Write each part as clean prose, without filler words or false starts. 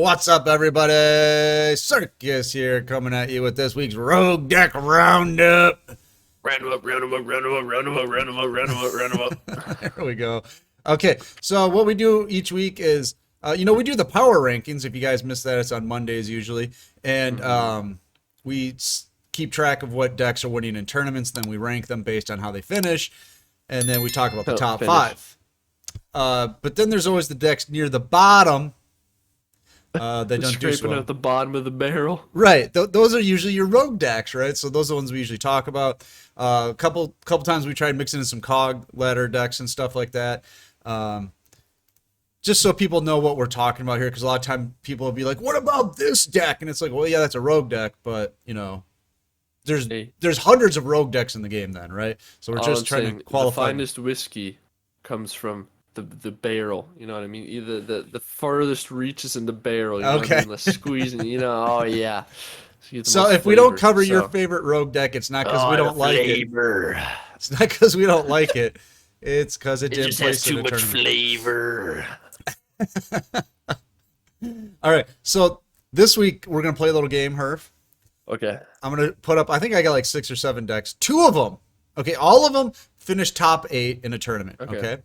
What's up, everybody? Circus here, coming at you with this week's Rogue Deck Roundup. Round 'em up, round 'em up, round 'em up, round 'em up, round 'em up, round 'em up, round 'em up. There we go. Okay, so what we do each week is, we do the power rankings. If you guys missed that, it's on Mondays usually. And keep track of what decks are winning in tournaments. Then we rank them based on how they finish. And then we talk about the top five. But then there's always the decks near the bottom. They don't do so Scraping well. at the bottom of the barrel. Right. Those are usually your rogue decks, right? So those are the ones we usually talk about. A couple times we tried mixing in some cog ladder decks and stuff like that. Just so people know what we're talking about here, because a lot of time people will be like, "What about this deck?" And it's like, well, yeah, that's a rogue deck, but there's hundreds of rogue decks in the game, then, right? So we're just trying to qualify. The finest whiskey comes from the barrel. You know what I mean? Either the farthest reaches in the barrel. You know what I mean? Like squeezing. Oh yeah. So if we don't cover your favorite rogue deck, it's not because we don't like it. It's not because we don't like it. It's because it didn't place too much flavor. All right, so this week we're gonna play a little game, Herf. Okay. I'm gonna put up. I think I got like 6 or 7 decks. 2 of them. Okay, all of them finished top 8 in a tournament. Okay.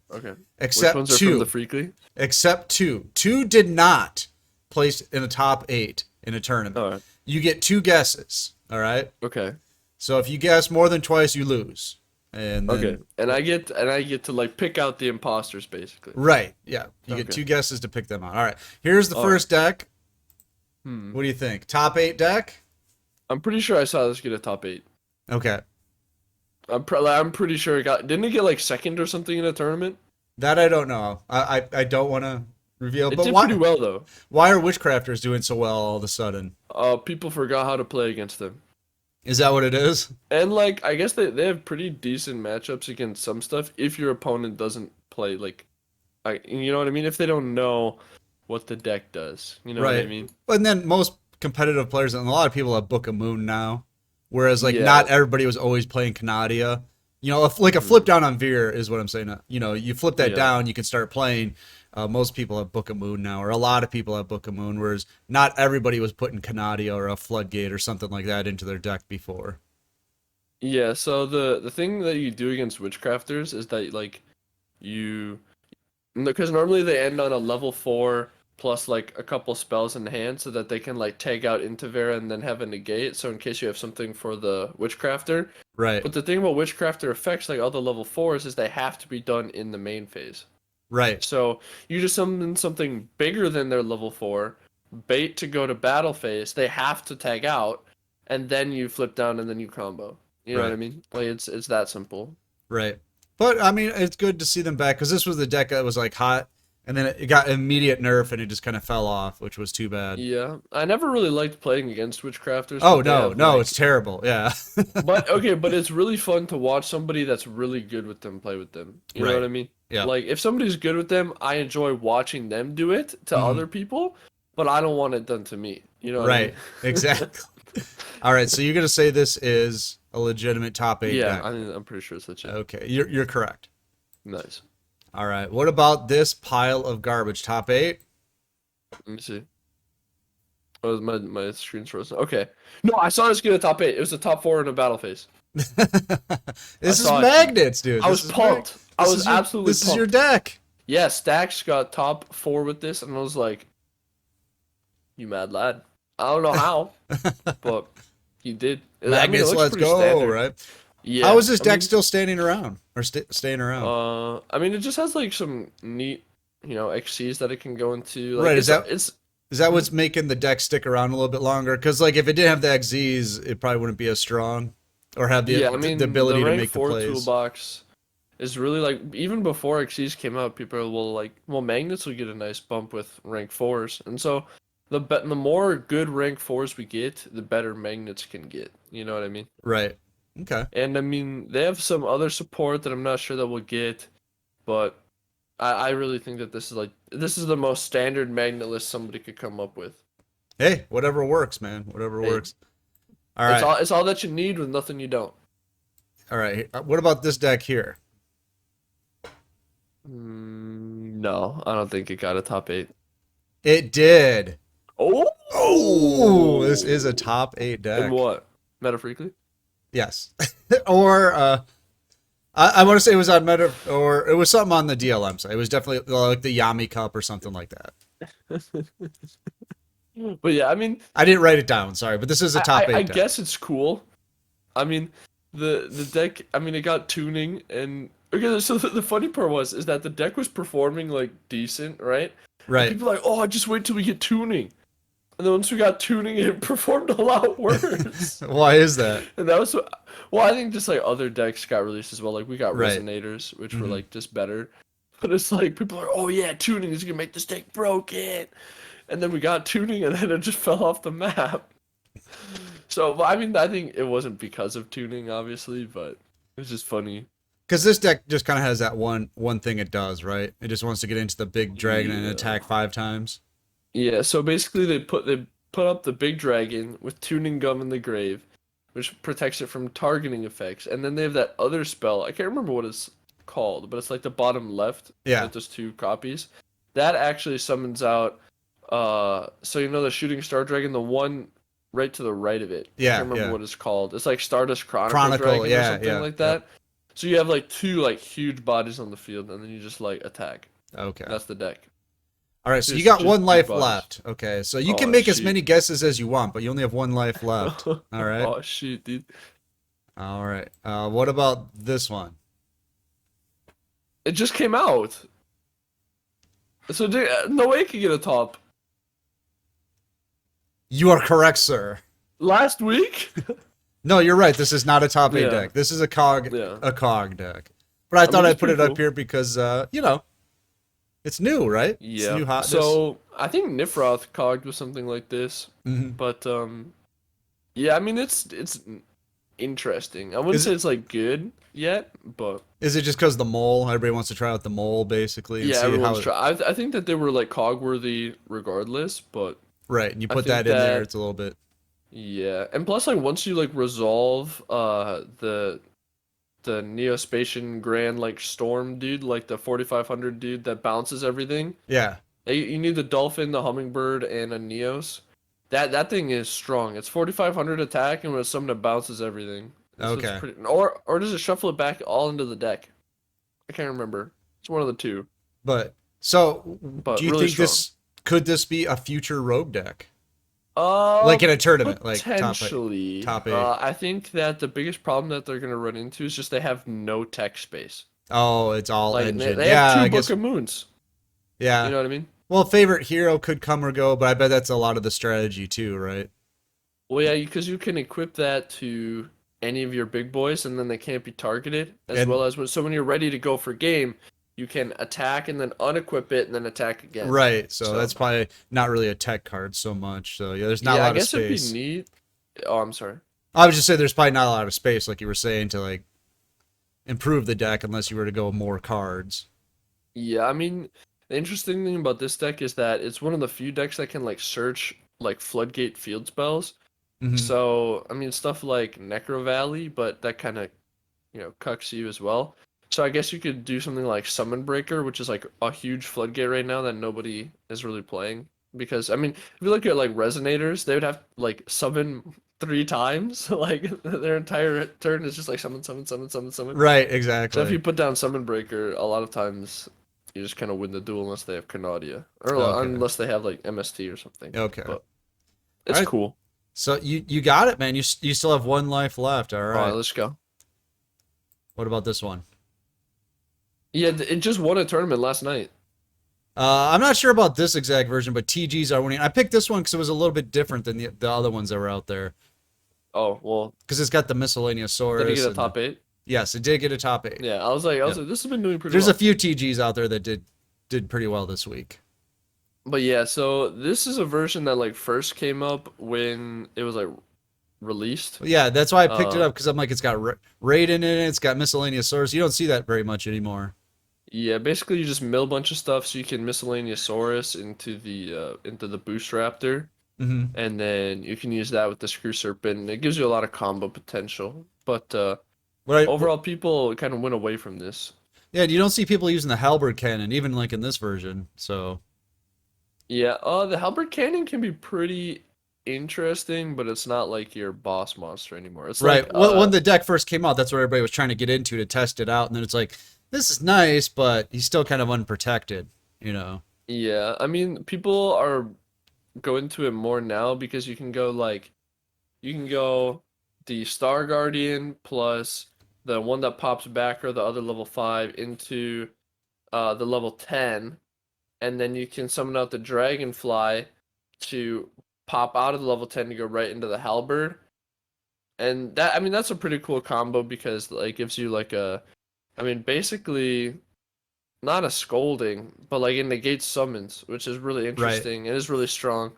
Except which ones 2. are from the Freakly? Except 2. 2 did not place in a top 8 in a tournament. All right. You get 2 guesses. All right. Okay. So if you guess more than twice, you lose. And then, okay. And I get to like pick out the imposters basically. Right. Yeah. You get 2 guesses to pick them out. All right. Here's the first deck. What do you think? Top 8 deck? I'm pretty sure I saw this get a top 8. Okay. I'm pretty sure didn't it get like second or something in a tournament? That I don't know. I don't want to reveal. It did pretty well though. Why are Witchcrafters doing so well all of a sudden? People forgot how to play against them. Is that what it is? And like I guess they have pretty decent matchups against some stuff if your opponent doesn't play you know what I mean? If they don't know what the deck does. You know what I mean? And then most competitive players and a lot of people have Book of Moon now. Whereas, not everybody was always playing Canadia. A flip down on Veer is what I'm saying. You flip that down, you can start playing. Most people have Book of Moon now, or a lot of people have Book of Moon, whereas not everybody was putting Canadia or a Floodgate or something like that into their deck before. Yeah, so the thing that you do against Witchcrafters is that, because normally they end on a level 4 plus a couple spells in hand so that they can tag out into Vera and then have a negate, so in case you have something for the Witchcrafter. Right. But the thing about Witchcrafter effects, all the level 4s, is they have to be done in the main phase. Right. So you just summon something bigger than their level 4, bait to go to battle phase, they have to tag out, and then you flip down and then you combo. You know what I mean? It's that simple. Right. But, I mean, it's good to see them back, because this was the deck that was hot. And then it got immediate nerf, and it just kind of fell off, which was too bad. Yeah, I never really liked playing against Witchcrafters. Oh, no, it's terrible, yeah. but it's really fun to watch somebody that's really good with them play with them. You know what I mean? Yeah. If somebody's good with them, I enjoy watching them do it to other people, but I don't want it done to me. You know what I mean? Exactly. All right, so you're going to say this is a legitimate top 8 deck? Yeah, I'm pretty sure it's legit. Okay, you're correct. Nice. All right. What about this pile of garbage? Top 8? Let me see. Oh, my screen's frozen. Okay. No, I saw this get a top 8. It was a top 4 in a battle phase. This is magnets, dude. I was pumped. I was absolutely pumped. This is your deck. Yeah, Stacks got top 4 with this, and I was like, you mad lad. I don't know how, but he did. Magnets, let's go, standard. Right? Yeah. How is this deck still standing around? Or staying around? It just has some neat, XCs that it can go into. Right, is that what's making the deck stick around a little bit longer? Because if it didn't have the XZs, it probably wouldn't be as strong, or have the ability to make the plays. The toolbox is really even before XCs came out, people will magnets will get a nice bump with rank 4s, and so the more good rank 4s we get, the better magnets can get. You know what I mean? Right. Okay. And they have some other support that I'm not sure that we'll get, but I really think that this is the most standard magnet list somebody could come up with. Hey, whatever works, man. Whatever works. All right. It's all that you need with nothing you don't. All right. What about this deck here? No, I don't think it got a top 8. It did. Oh, this is a Oh, top 8 and deck. what? Metaphorically? Yes. Or I want to say it was on Meta, or it was something on the DLM side. It was definitely like the Yami Cup or something like that. But yeah, I mean, I didn't write it down, sorry, but this is a top I 8 deck. guess it's cool. I mean, the deck. I mean, it got tuning, and okay. So the funny part was is that the deck was performing like decent, right? And Right. people are like, oh, just wait till we get tuning. And then once we got tuning, it performed a lot worse. Why is that? And that was well, I think just like other decks got released as well. Like we got Right. resonators, which were Hmm. like just better. But it's like people are, oh yeah, tuning is gonna make this deck broken. And then we got tuning, and then it just fell off the map. So well, I mean, I think it wasn't because of tuning, obviously, but it was just funny. Because this deck just kind of has that one thing it does, right? It just wants to get into the big dragon and Yeah. attack 5 times. Yeah. So basically, they put up the big dragon with tuning gum in the grave, which protects it from targeting effects, and then they have that other spell. I can't remember what it's called, but it's like the bottom left, Yeah. like those two copies. That actually summons out. So you know the shooting star dragon, the one right to the right of it. I Yeah. can't remember Yeah. what it's called. It's like Stardust Chronicle Chronicle. Dragon or Yeah. something Yeah. like Yep. that. So you have like two like huge bodies on the field, and then you just like attack. Okay. That's the deck. All right. So you got Just one big life bodies. left. Okay. So you can Oh make as shoot. many guesses as you want, but you only have one life left. All right. Oh shoot, dude. All right. What about this one? It just came out. So no way it could get a top. You are correct, sir. Last week? No, you're right. This is not a top 8 Yeah. deck. This is a cog Yeah. deck. But I I thought mean, I'd it's put pretty it up cool. here because it's new, right? It's Yeah. new hotness. So I think Nifroth cogged with something like this. Hmm. But yeah, I mean it's interesting. I wouldn't Is say it it's like good yet, but is it just because the mole? Everybody wants to try out the mole basically and yeah, see how everyone's try. I think that they were like cog worthy regardless, but right. And you I put think that in there, that it's a little bit yeah, and plus like once you like resolve the Neospatian Grand like Storm dude, like the 4500 dude that bounces everything. yeah. You need the Dolphin, the Hummingbird, and a Neos. That thing is strong. It's 4500 attack, and when it's something that bounces everything. So it's Okay. pretty. Or does it shuffle it back all into the deck? I can't remember. It's one of the two, But so do but you really think strong. this be a future rogue deck? Uh, Like in a tournament, like Potentially. top 8. I think that the biggest problem that they're gonna run into is just they have no tech space. Oh, it's all Like engine. they have Yeah, two I Book guess of Moons. You yeah. know what I mean? Well, favorite hero could come or go, but I bet that's a lot of the strategy too, right? Well, yeah, because you can equip that to any of your big boys, and then they can't be targeted. As And well as when you're ready to go for game, you can attack and then unequip it and then attack again. right, so So that's probably not really a tech card so much. So yeah, there's not a yeah, I lot of guess it'd be space. neat. Oh, I'm sorry. I was just saying there's probably not a lot of space, like you were saying, to like improve the deck unless you were to go more cards. Yeah, I mean, the interesting thing about this deck is that it's one of the few decks that can like search like floodgate field spells. Hmm. So I mean stuff like Necro Valley, but that kind of cucks you as well. So I guess you could do something like Summon Breaker, which is like a huge floodgate right now that nobody is really playing. Because I mean, if you look at like Resonators, they would have like summon 3 times. Like their entire turn is just like summon, summon, summon, summon, summon. Right, So if exactly. you put down Summon Breaker, a lot of times you just kind of win the duel unless they have Carnadia. Or Okay. unless they have like MST or something. Okay. But All it's right. cool. So you got it, man. You still have one life left. All All right, right. let's go. What about this one? Yeah, it just won a tournament last night. I'm not sure about this exact version, but TGs are winning. I picked this one because it was a little bit different than the other ones that were out there. Oh, well, Because it's got the miscellaneous did he Saurus. get a top 8? Yes, it did get a top 8. Yeah, I was like, Yep. this has been doing pretty There's a well. few TGs out there that did pretty well this week. But yeah, so this is a version that like first came up when it was like released. Yeah, that's why I picked it Uh, up because I'm like, it's got Raiden in it. It's got miscellaneous Saurus. You don't see that very much anymore. yeah, basically you just mill a bunch of stuff so you can miscellaneous Saurus into the Boost Raptor, Hmm. and then you can use that with the Screw Serpent. And it gives you a lot of combo potential. But What I overall, people kind of went away from this. Yeah, you don't see people using the halberd cannon even like in this version. So Yeah, the Halberd Cannon can be pretty interesting, but it's not like your boss monster anymore. It's like Right. When the deck first came out, that's what everybody was trying to get into to test it out, and then it's like, this is nice, but he's still kind of unprotected, you know. yeah, I mean, people are going to it more now because you can go the Star Guardian plus the one that pops back or the other level 5 into the level 10, and then you can summon out the Dragonfly to pop out of the level 10 to go right into the Halberd. And that, I mean, that's a pretty cool combo because like gives you like a, I mean, basically not a scolding, but like it negates summons, which is really Right. interesting. It is really strong.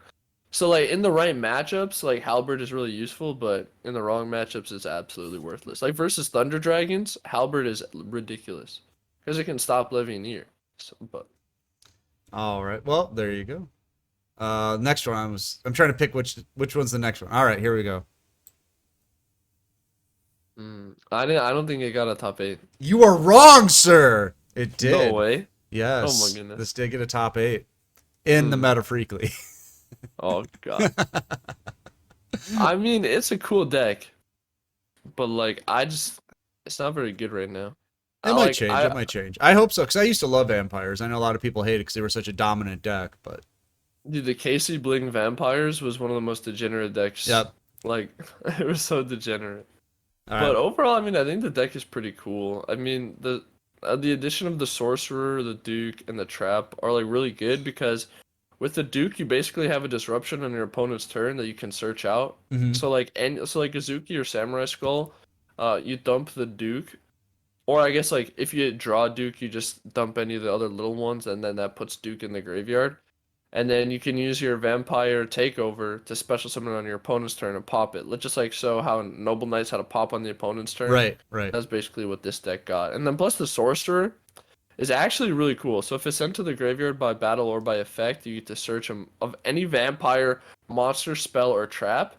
So like in the right matchups, like Halberd is really useful, but in the wrong matchups, it's absolutely worthless. Like versus Thunder Dragons, Halberd is ridiculous because it can stop living near. So, but All right. Well, there you go. Next one. I'm trying to pick which one's the next one. All right, here we go. I don't think it got a top 8. You are wrong, sir. It No did. way. Oh my Yes, this goodness. did get a top 8 in the Hmm. Meta Freakly. Oh god. I mean, it's a cool deck, but like it's not very good right now. It I might like change. It I might change. I hope so, because I used to love vampires. I know a lot of people hate it because they were such a dominant deck, but Dude, the Casey Bling Vampires was one of the most degenerate decks. yep. Like it was so degenerate. All But right. overall, I mean, I think the deck is pretty cool. I mean, the addition of the Sorcerer, the Duke, and the Trap are like really good because with the Duke, you basically have a disruption on your opponent's turn that you can search out. Mm-hmm. So like Azuki or Samurai Skull, you dump the Duke, or I guess like if you draw Duke, you just dump any of the other little ones, and then that puts Duke in the graveyard. And then you can use your Vampire Takeover to special summon on your opponent's turn and pop it. Let's just like show how Noble Knights had to pop on the opponent's turn. Right. Right. That's basically what this deck got. And then plus the Sorcerer is actually really cool. So if it's sent to the graveyard by battle or by effect, you get to search them of any vampire, monster, spell, or trap,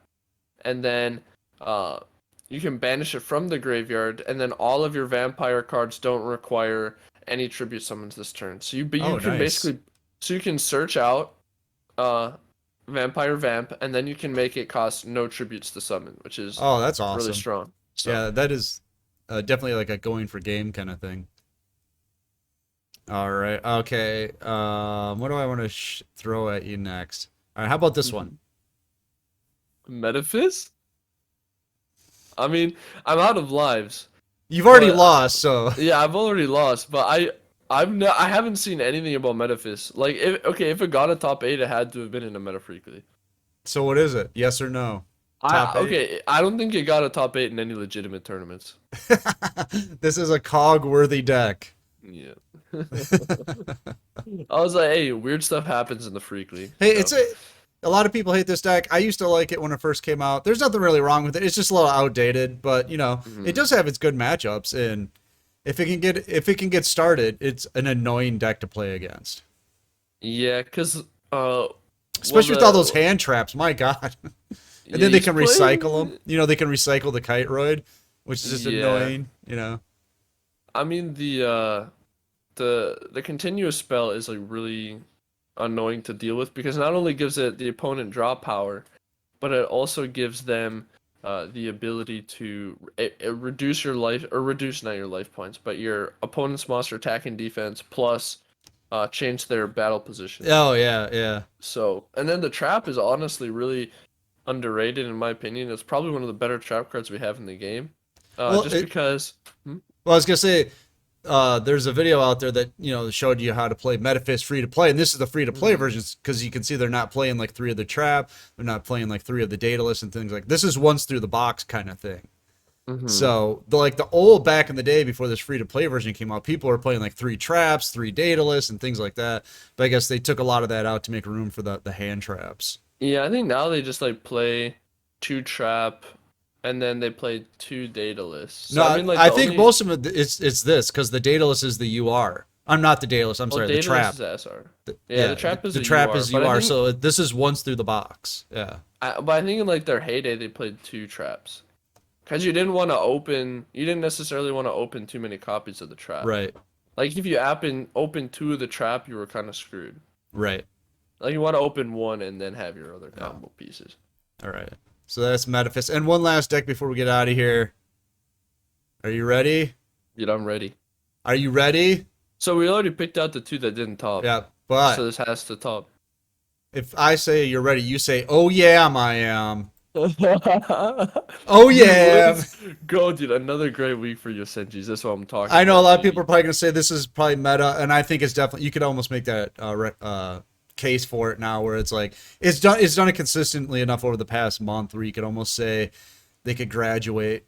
and then uh, you can banish it from the graveyard, and then all of your vampire cards don't require any tribute summons this turn. You Oh, can nice. basically you can search out uh vampire vamp, and then you can make it cost no tributes to summon, which is Oh, that's really awesome. strong. So Yeah, that is definitely like a going for game kind of thing. All right. Okay. What do I want to throw at you next? All right. How about this one? mhm. Metaphys? I mean, I'm out of lives, You've already but lost, so yeah, I've already lost, but I haven't seen anything about Metaphys. Like, if it got a top 8, it had to have been in a Meta Freakly. so what is it? Yes or no? Top I eight. okay, I don't think it got a top 8 in any legitimate tournaments. This is a cog worthy deck. Yeah. I was like, hey, weird stuff happens in the Freakly, Hey, so. a lot of people hate this deck. I used to like it when it first came out. There's nothing really wrong with it. It's just a little outdated, but you know, it Mhm. does have its good matchups, and if it can get started, it's an annoying deck to play against. Yeah, cause well Especially with all those the hand traps. My God. And yeah, then they he's can recycle them. playing. You know, they can recycle the kite roid, which is just Yeah, annoying. You know. I mean the continuous spell is like really annoying to deal with because not only gives it the opponent draw power, but it also gives them the ability to reduce your life or reduce not your life points, but your opponent's monster attack and defense plus change their battle position. Oh yeah, yeah. So, and then the trap is honestly really underrated in my opinion. It's probably one of the better trap cards we have in the game. Well, Just because. Hmm? well, I was gonna say, there's a video out there that showed you how to play Metafist free to play, and this is the free to play Mhm. version because you can see they're not playing like 3 of the trap, they're not playing like 3 of the Daedalus and things like this is once through the box kind of thing. Mhm. So the old back in the day before this free to play version came out, people were playing like 3 traps, 3 Daedalus, and things like that. But I guess they took a lot of that out to make room for the hand traps. Yeah, I think now they just like play two trap, and then they play two Daedalus. No, So I mean, like I the think only most of it it's this because the Daedalus is the UR. I'm not the Daedalus. I'm well, sorry, the Daedalus trap. is SR. Yeah, the Yeah, trap is the a trap UR, is but I UR. think So this is once through the box. Yeah. in like their heyday they played two traps because you didn't necessarily want to open too many copies of the trap. Right. Like if you open two of the trap, you were kind of screwed. Right. Like you want to open one and then have your other combo pieces. All right. So that's Metafist. And one last deck before we get out of here. Are you ready? Dude, I'm ready. Are you ready? So we already picked out the two that didn't top. Yeah, but so this has to top. if I say you're ready, you say, "Oh yeah, I am." Oh Oh yeah. Go, dude. Another great week for your Senjis. That's what I'm talking I know about, a lot of dude. people are probably gonna say this is probably meta, and I think it's definitely. You could almost make that case for it now, where it's like it's done it consistently enough over the past month, where you could almost say they could graduate.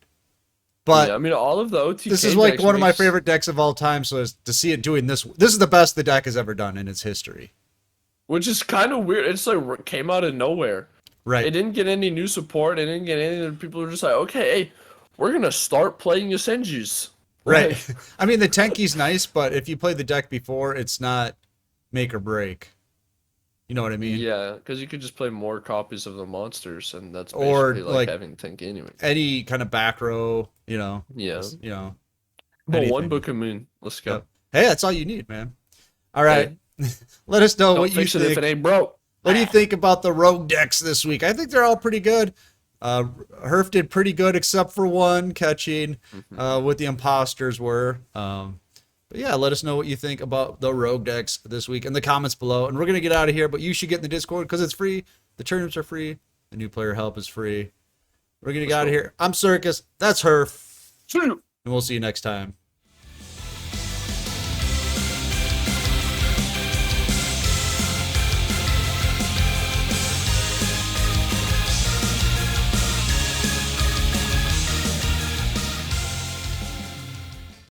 But Yeah, I mean, all of the OTK this is like decks one of my makes- favorite decks of all time. So to see it doing this is the best the deck has ever done in its history. Which is kind of weird. It's like came out of nowhere. Right. It didn't get any new support. It didn't get any. People were just like, okay, hey, we're gonna start playing Senjis. Right. I mean, the Tenki's nice, but if you play the deck before, it's not make or break. You know what I mean? Yeah, because you could just play more copies of the monsters, and that's Or, basically like having Tenki anyway. Any kind of back row, you know. Yeah. You know. But anything. one Book of Moon. Let's go. Yep. Hey, that's all you need, man. All right. Hey. Let us know Don't what you fix it think. if it ain't broke. What do you think about the rogue decks this week? I think they're all pretty good. Herf did pretty good except for one catching what the imposters were. But yeah, let us know what you think about the rogue decks this week in the comments below. And we're going to get out of here, but you should get in the Discord because it's free. The tournaments are free. The new player help is free. We're going to get out of here. I'm Circus. That's Herf. See you. And we'll see you next time.